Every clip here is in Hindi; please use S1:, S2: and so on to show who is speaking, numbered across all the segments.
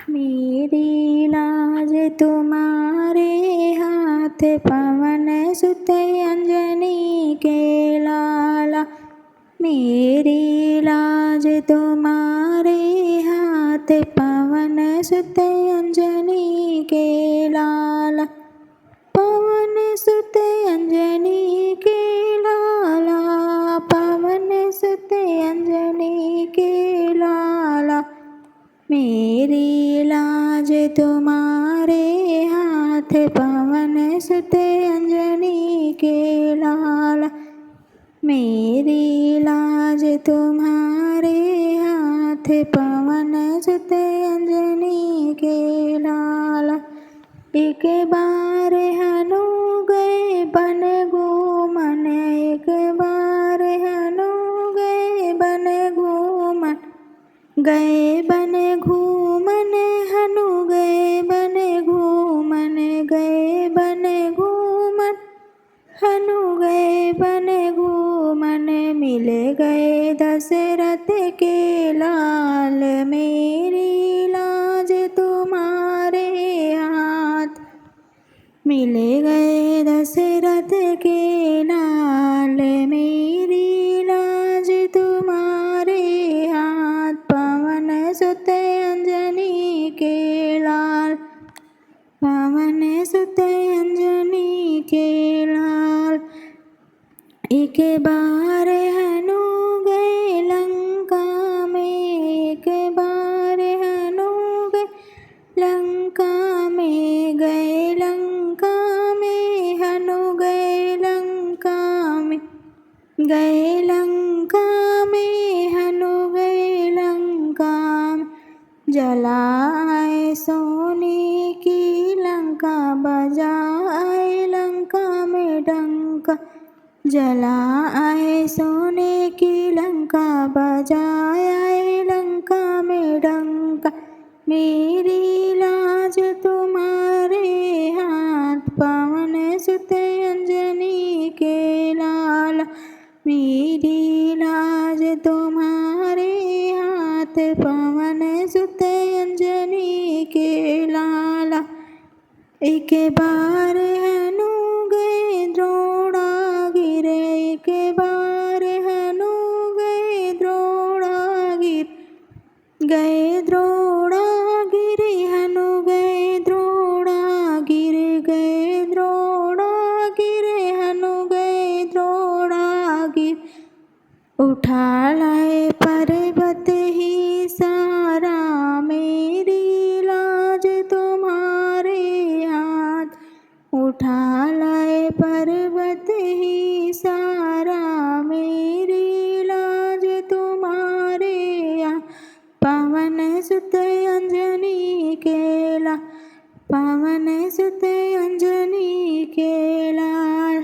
S1: मेरी लाज तुम्हारे हाथ, पवन सुत अंजनी के लाला। मेरी लाज तुम्हारे हाथ, पवन सुत अंजनी के लाला। पवन सुत अंजनी के लाला, पवन सुत अंजनी के लाला। मेरी लाज तुम्हारे हाथ, पवन सुत अंजनी के लाला। मेरी लाज तुम्हारे हाथ, पवन सुत अंजनी के लाला। एक बार हनु गए बन घूमन, एक बार हनु गए बन घूमन। गए बन घूमन हनु गए बन घूमन, गए बन घूमन हनु गए बन घूमन। मिल गए दशरथ के लाल, मेरी लाज तुम्हारे हाथ। मिल गए दशरथ के लाल, मेरी लाज तुम्हारे हाथ। पवन सुत अंजनी के लाल, पवन सुत अंजनी के लाल। एक बार हनु गए लंका में, एक बार हनु गए लंका में। गए लंका में हनु गए लंका में, गए लंका में हनु गए लंका में। जलाए सोने की लंका, बजाए लंका में डंका। जलाए सोने की लंका, बजाए लंका में डंका। मेरी लाज तुम्हारे हाथ, पवन सुत अंजनी के लाला। मेरी लाज तुम्हारे हाथ, पवन सुत अंजनी के लाला। एक बार हनु गए द्रोणागिर, एक बार हनु गए द्रोणागिर। गए द्रोणागिर हनु गए द्रोणागिर, गए द्रोणागिर हनु गए द्रोणागिर। उठा लाए पर्वत ही सारा, मेरी लाज तुम्हारे हाथ। उठा लाए पर्वत ही सारा, मेरी लाज तुम्हारे हाथ। पवन सुत अंजनी के लाल, पवन सुत अंजनी के लाल।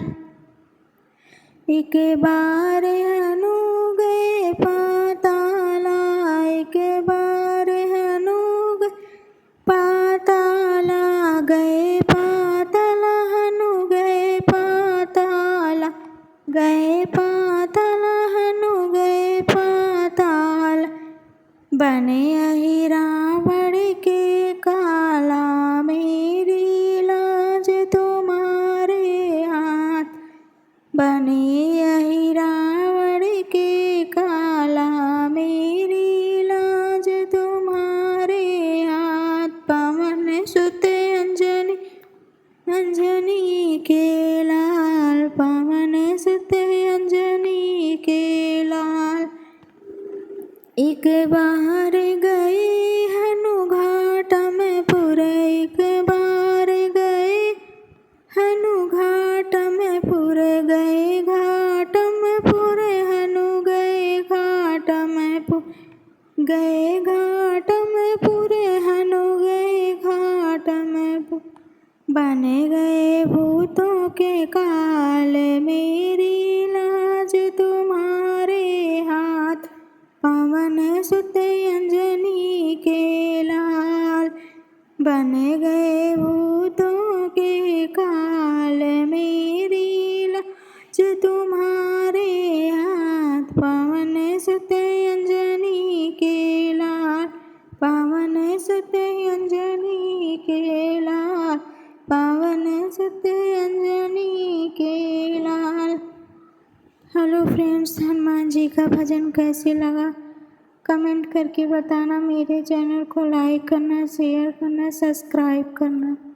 S1: एक बार हनु गए पाताला, एक बार हनु गए पाताला। गए पाताला हनु गए पाताला, गए पाताला हनु गए पाताला। बने अहि रावण के काला, मेरी लाज तुम्हारे हाथ। बने अहि रावण के काला, मेरी लाज तुम्हारे हाथ। पवन सुत अंजनी, अंजनी के लाल, पवन सुत अंजनी के लाल। एक बार गए हनु घाट में पुर, एक बार गए हनु घाट में पुर। गए घाट में पुर हनु गए घाट में पुर। गए घाट में पुर हनु गए घाट में पुर। बन गए भूतों के काल, मेरी लाज तुम्हारे हाथ। पवन सुत अंजनी के लाल, बन गए भूतों के काल, मेरी लाज तुम्हारे हाथ। पवन सुत अंजनी के लाल, पवन पावन सुत अंजनी के लाल, पावन सुत अंजनी के लाल। हेलो फ्रेंड्स, हनुमान जी का भजन कैसे लगा कमेंट करके बताना। मेरे चैनल को लाइक करना, शेयर करना, सब्सक्राइब करना।